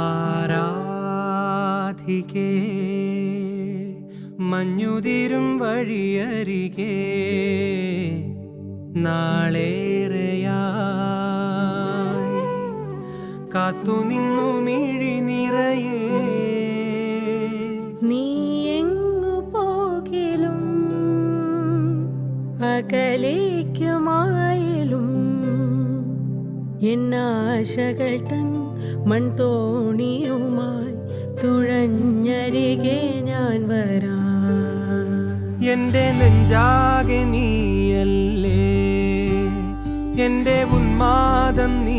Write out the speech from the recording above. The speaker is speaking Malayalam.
ആരാധികേ മഞ്ഞുതിരും വഴിയരികെ നാളേറെയായി കാത്തുനിന്നു മിഴി നിറയേ. നീ എങ്ങു പോകിലും അകലേക്കുമായാലും എന്നാശകൾ തൻ മൺതോണിയുമായി തുഴഞ്ഞരികെ ഞാൻ വരാം. എന്റെ നെഞ്ചാകെ നീയല്ലേ, എന്റെ ഉന്മാദം നീ